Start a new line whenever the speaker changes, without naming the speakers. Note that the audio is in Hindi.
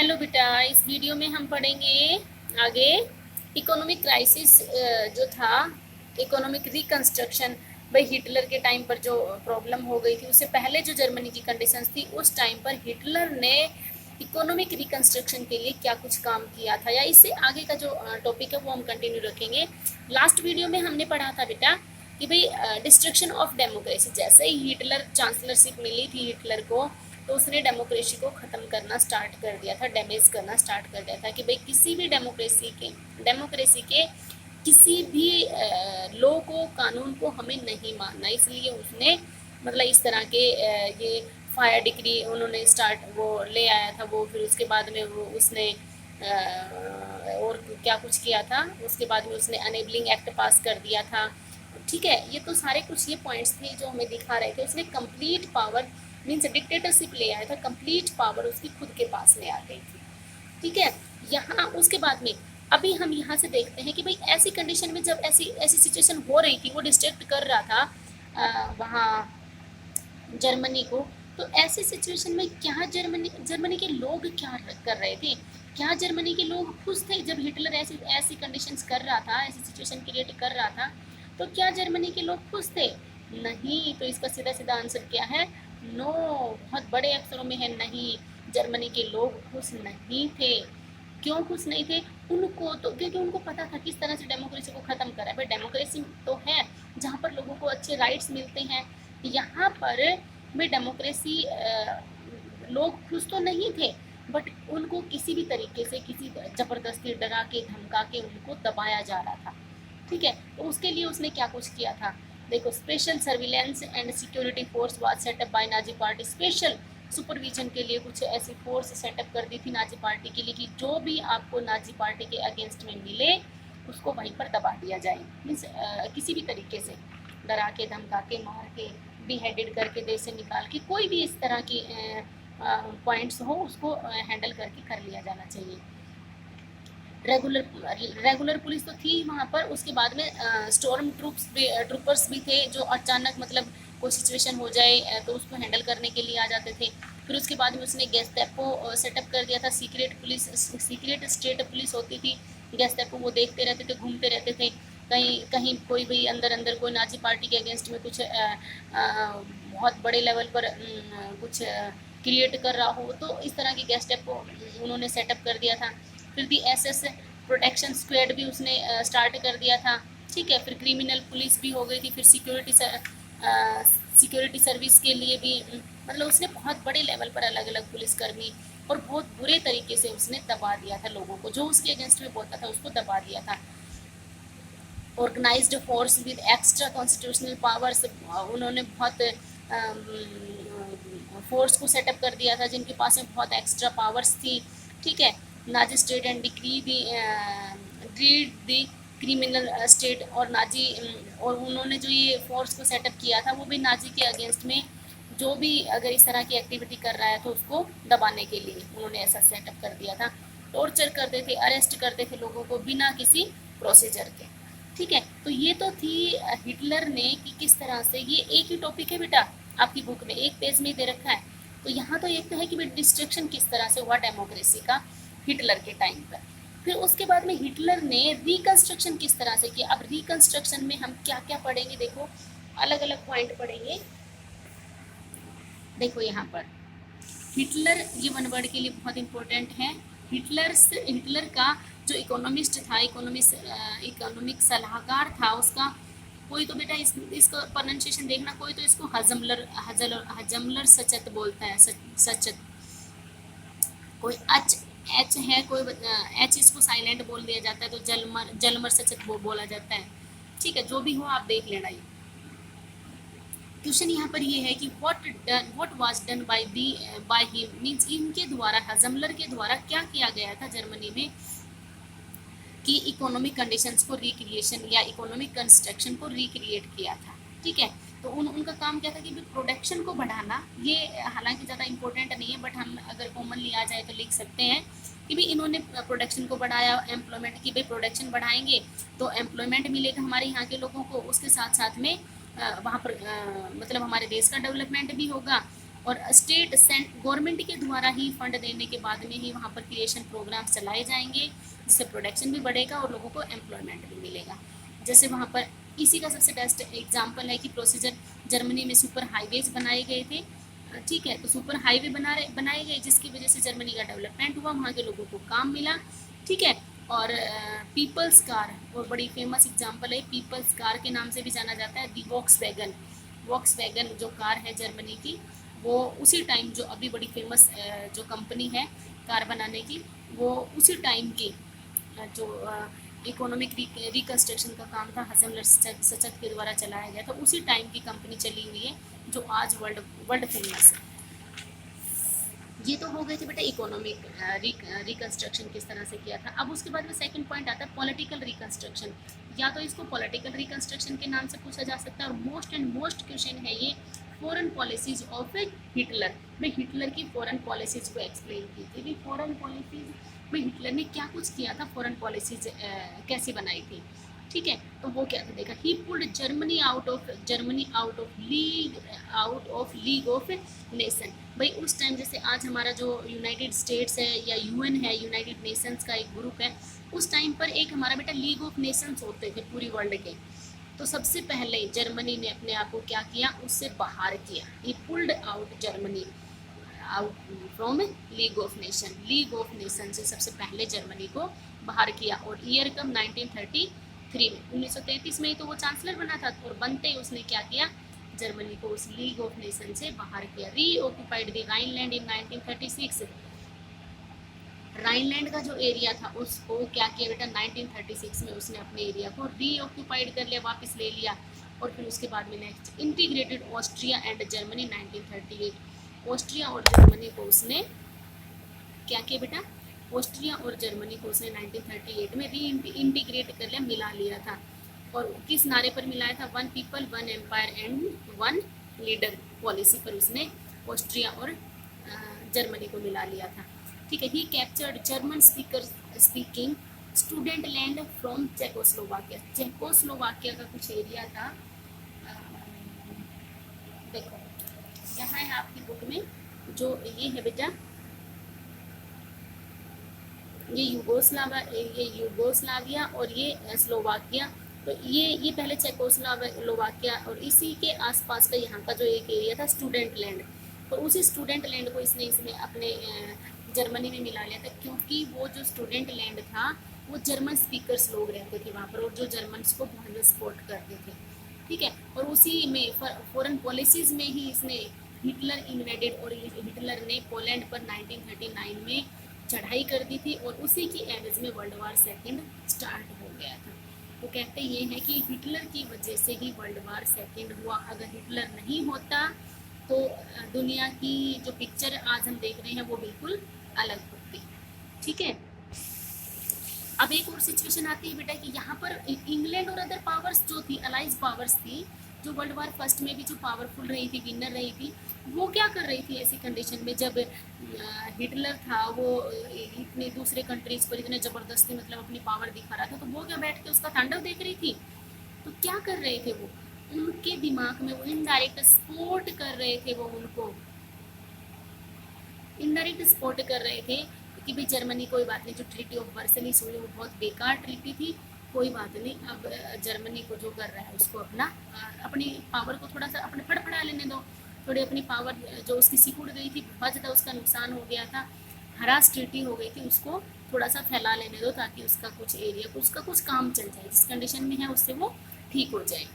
हेलो बेटा, इस वीडियो में हम पढ़ेंगे आगे इकोनॉमिक क्राइसिस जो था, इकोनॉमिक रिकंस्ट्रक्शन। भाई हिटलर के टाइम पर जो प्रॉब्लम हो गई थी, उससे पहले जो जर्मनी की कंडीशंस थी, उस टाइम पर हिटलर ने इकोनॉमिक रिकंस्ट्रक्शन के लिए क्या कुछ काम किया था, या इससे आगे का जो टॉपिक है वो हम कंटिन्यू रखेंगे। लास्ट वीडियो में हमने पढ़ा था बेटा कि भाई डिस्ट्रक्शन ऑफ डेमोक्रेसी, जैसे ही हिटलर चांसलरशिप मिली थी हिटलर को, तो उसने डेमोक्रेसी को ख़त्म करना स्टार्ट कर दिया था, डैमेज करना स्टार्ट कर दिया था कि भाई किसी भी डेमोक्रेसी के किसी भी लॉ को, कानून को हमें नहीं मानना। इसलिए उसने मतलब इस तरह के ये फायर डिक्री उन्होंने स्टार्ट वो ले आया था वो, फिर उसके बाद में वो उसने और क्या कुछ किया था, उसके बाद में उसने अनेबलिंग एक्ट पास कर दिया था। ठीक है, ये तो सारे कुछ ये पॉइंट्स थे जो हमें दिखा रहे थे। उसने कंप्लीट पावर मीन्स डिक्टेटरशिप ले आया था, कंप्लीट पावर उसकी खुद के पास में आ गई थी। ठीक है, यहाँ उसके बाद में अभी हम यहाँ से देखते हैं कि भाई ऐसी कंडीशन में जब ऐसी ऐसी सिचुएशन हो रही थी, वो डिस्ट्रैक्ट कर रहा था वहाँ जर्मनी को, तो ऐसी सिचुएशन में क्या जर्मनी के लोग क्या कर रहे थे? क्या जर्मनी के लोग खुश थे जब हिटलर ऐसी ऐसी कंडीशंस कर रहा था, ऐसी सिचुएशन क्रिएट कर रहा था? तो क्या जर्मनी के लोग खुश थे? नहीं। तो इसका सीधा सीधा आंसर क्या है? नो। बहुत बड़े अक्षरों में है नहीं। जर्मनी के लोग खुश नहीं थे। क्यों खुश नहीं थे? उनको तो क्योंकि उनको पता था किस तरह से डेमोक्रेसी को ख़त्म करा है। भाई डेमोक्रेसी तो है जहाँ पर लोगों को अच्छे राइट्स मिलते हैं, यहाँ पर में डेमोक्रेसी लोग खुश तो नहीं थे, बट उनको किसी भी तरीके से किसी ज़बरदस्ती डरा के धमका के उनको दबाया जा रहा था। ठीक है, तो उसके लिए उसने क्या कुछ किया था? देखो, special surveillance and security force was set up by Nazi party. Special supervision के लिए कुछ ऐसी फोर्स सेटअप कर दी थी नाजी पार्टी के लिए कि जो भी आपको नाजी पार्टी के अगेंस्ट में मिले उसको वहीं पर दबा दिया जाए। मीन्स किसी भी तरीके से डरा के धमका के मार के बीहेडेड करके देश से निकाल के कोई भी इस तरह की पॉइंट्स हो उसको हैंडल करके कर लिया जाना चाहिए। रेगुलर पुलिस तो थी वहाँ पर। उसके बाद में स्टॉर्म ट्रूपर्स भी थे जो अचानक मतलब कोई सिचुएशन हो जाए तो उसको हैंडल करने के लिए आ जाते थे। फिर उसके बाद में उसने गेस्टापो सेटअप कर दिया था। सीक्रेट स्टेट पुलिस होती थी गेस्टापो, वो देखते रहते थे, घूमते रहते थे कहीं कहीं कोई भी अंदर कोई नाजी पार्टी के अगेंस्ट में कुछ बहुत बड़े लेवल पर कुछ क्रिएट कर रहा हो, तो इस तरह की गेस्टापो उन्होंने सेटअप कर दिया था। फिर भी एसएस प्रोटेक्शन स्क्वाड भी उसने स्टार्ट कर दिया था। ठीक है, फिर क्रिमिनल पुलिस भी हो गई थी। फिर सिक्योरिटी सर्विस के लिए भी मतलब उसने बहुत बड़े लेवल पर अलग अलग पुलिसकर्मी और बहुत बुरे तरीके से उसने दबा दिया था लोगों को, जो उसके अगेंस्ट में बोलता था उसको दबा दिया था। Organised force with extra constitutional powers, उन्होंने बहुत फोर्स को सेटअप कर दिया था जिनके पास में बहुत एक्स्ट्रा पावर्स थी। ठीक है, Nazi state and decreed the criminal state, और नाजी और उन्होंने जो ये फोर्स को सेटअप किया था वो भी नाजी के अगेंस्ट में जो भी अगर इस तरह की एक्टिविटी कर रहा है तो उसको दबाने के लिए उन्होंने ऐसा सेटअप कर दिया था। टॉर्चर करते थे, अरेस्ट करते थे लोगों को बिना किसी प्रोसीजर के। ठीक है, तो ये तो थी हिटलर ने कि किस तरह से, ये एक ही टॉपिक है बेटा आपकी बुक में, एक पेज में दे रखा है। तो यहाँ तो एक तो है कि भाई डिस्ट्रक्शन किस तरह से हुआ डेमोक्रेसी का हिटलर के टाइम पर। फिर उसके बाद में हिटलर ने रिकंस्ट्रक्शन किस तरह से किया। अब रिकंस्ट्रक्शन में हम क्या क्या पढ़ेंगे, देखो अलग अलग पॉइंट पढ़ेंगे। देखो यहाँ पर हिटलर, ये वन वर्ड के लिए बहुत इंपॉर्टेंट है। हिटलर का जो इकोनॉमिस्ट था, इकोनॉमिक सलाहकार था उसका, कोई तो बेटा इसको प्रोनाउंसिएशन देखना, कोई तो इसको हजमलर सचत बोलता है, सचत, कोई एच है, कोई एच इसको साइलेंट बोल दिया जाता है, तो जलमर सचत बोला जाता है। ठीक है, जो भी हो आप देख लेना। ये क्वेश्चन यहाँ पर ये है कि what was done by him, means इनके द्वारा, हजमलर के द्वारा क्या किया गया था जर्मनी में कि इकोनॉमिक कंडीशंस को रिक्रिएशन या इकोनॉमिक कंस्ट्रक्शन को रिक्रिएट किया था। ठीक है, तो उनका काम क्या था कि प्रोडक्शन को बढ़ाना। ये हालांकि ज़्यादा इंपॉर्टेंट नहीं है, बट हम अगर कॉमनली आ जाए तो लिख सकते हैं कि भी इन्होंने प्रोडक्शन को बढ़ाया, एम्प्लॉयमेंट की, भाई प्रोडक्शन बढ़ाएंगे तो एम्प्लॉयमेंट मिलेगा हमारे यहाँ के लोगों को, उसके साथ साथ में वहाँ पर मतलब हमारे देश का डेवलपमेंट भी होगा और स्टेट गवर्नमेंट के द्वारा ही फंड देने के बाद में ही वहाँ पर क्रिएशन प्रोग्राम चलाए जाएंगे, जिससे प्रोडक्शन भी बढ़ेगा और लोगों को एम्प्लॉयमेंट भी मिलेगा। जैसे वहाँ पर इसी का सबसे बेस्ट एग्जाम्पल है कि प्रोसीजर जर्मनी में सुपर हाईवेज बनाए गए थे, ठीक है। तो सुपर हाईवे बनाए गए, जिसकी वजह से जर्मनी का डेवलपमेंट हुआ, वहाँ के लोगों को काम मिला, ठीक है। और पीपल्स कार, और बड़ी फेमस एग्जांपल है, पीपल्स कार के नाम से भी जाना जाता है, दी वॉक्सवैगन जो कार है जर्मनी की, वो उसी टाइम जो अभी बड़ी फेमस जो कंपनी है कार बनाने की, वो उसी टाइम की जो इकोनॉमिक रिकन्स्ट्रक्शन का काम था हजमलर सचक के द्वारा चलाया गया था, उसी टाइम की कंपनी चली हुई है जो आज वर्ल्ड फेमस है। ये तो हो गए थे बेटा इकोनॉमिक रिकन्स्ट्रक्शन किस तरह से किया था। अब उसके बाद में सेकंड पॉइंट आता है पॉलिटिकल रिकन्स्ट्रक्शन, या तो इसको पॉलिटिकल रिकन्स्ट्रक्शन के नाम से पूछा जा सकता है, और मोस्ट क्वेश्चन है ये फॉरेन पॉलिसीज ऑफ हिटलर। मैं हिटलर की फॉरेन पॉलिसीज को एक्सप्लेन की थी, फॉरेन पॉलिसीज में हिटलर ने क्या कुछ किया था, फॉरेन पॉलिसीज कैसे बनाई थी, ठीक है। तो वो क्या था देखा, ही pulled Germany out of league of nation. भाई उस टाइम जैसे आज हमारा जो यूनाइटेड स्टेट्स है या यूएन है, यूनाइटेड नेशंस का एक ग्रुप है, उस टाइम पर एक हमारा बेटा लीग ऑफ नेशंस होते थे पूरी वर्ल्ड के। तो सबसे पहले जर्मनी ने अपने आप को क्या किया, उससे बाहर किया, ही pulled out Germany out from league of nation से सबसे पहले जर्मनी को बाहर किया। और ईयर कब 1933 में, 1933 में ही तो वो चांसलर बना था, और बनते ही उसने क्या किया, जर्मनी को उस लीग ऑफ नेशन से बाहर किया। रीऑक्युपाइड द राइनलैंड इन 1936, राइनलैंड का जो एरिया था उसको क्या किया बेटा, 1936 में उसने अपने एरिया को रीऑक्युपाइड कर लिया, वापस ले लिया। और फिर उसके बाद में next integrated Austria and Germany 1938, Austria और जर्मनी को उसने क्या किया बेटा, ऑस्ट्रिया और जर्मनी को उसने 1938 में री इंटीग्रेट कर लिया, मिला लिया था। और किस नारे पर मिलाया था, one people one empire and one leader policy पर उसने ऑस्ट्रिया और जर्मनी को मिला लिया था, ठीक है। He captured German speaking Sudetenland from Czechoslovakia का कुछ एरिया था, देखो यहाँ है आपकी बुक में, जो ये है बेटा, ये यूगोस्लाविया और ये स्लोवाकिया। तो ये पहले चेकोस्लोवाकिया, और इसी के आसपास का यहाँ का जो एक एरिया था स्टूडेंट लैंड, और उसी स्टूडेंट लैंड को इसने अपने जर्मनी में मिला लिया था, क्योंकि वो जो स्टूडेंट लैंड था वो जर्मन स्पीकर्स लोग रहते थे वहाँ पर, और जो जर्मन्स को बहुत सपोर्ट करते थे, ठीक है। और उसी में फॉरेन पॉलिसीज में ही इसने हिटलर इन्वेडेड, और हिटलर ने पोलैंड पर 1939 में चढ़ाई कर दी थी, और उसी की एवज में वर्ल्ड वार सेकेंड स्टार्ट हो गया था। तो कहते ये हैं कि हिटलर की वजह से ही वर्ल्ड वार सेकेंड हुआ, अगर हिटलर नहीं होता तो दुनिया की जो पिक्चर आज हम देख रहे हैं वो बिल्कुल अलग होती, ठीक है। अब एक और सिचुएशन आती है बेटा कि यहाँ पर इंग्लैंड और अदर पावर्स जो थी, अलाइज पावर्स थी, जो वर्ल्ड वार फर्स्ट में भी जो पावरफुल रही थी, विनर रही थी, वो क्या कर रही थी ऐसी कंडीशन में, जब हिटलर था वो इतनी दूसरे कंट्रीज पर इतने ज़बरदस्ती मतलब अपनी पावर दिखा रहा था, तो वो क्या बैठ के उसका तांडव देख रही थी। तो क्या कर रहे थे वो, उनके दिमाग में वो इनडायरेक्ट सपोर्ट कर रहे थे, वो उनको इनडायरेक्ट सपोर्ट कर रहे थे कि भाई जर्मनी कोई बात नहीं, जो ट्रीटी ऑफ वर्सलिस हुई वो बहुत बेकार ट्रीटी थी, कोई बात नहीं, अब जर्मनी को जो कर रहा है उसको अपनी पावर को थोड़ा सा अपने फड़फड़ा लेने दो, थोड़ी अपनी पावर जो उसकी सिकुड़ गई थी, बहुत ज़्यादा उसका नुकसान हो गया था, हरास ट्रीटी हो गई थी, उसको थोड़ा सा फैला लेने दो ताकि उसका कुछ एरिया उसका कुछ काम चल जाए, जिस कंडीशन में है उससे वो ठीक हो जाए।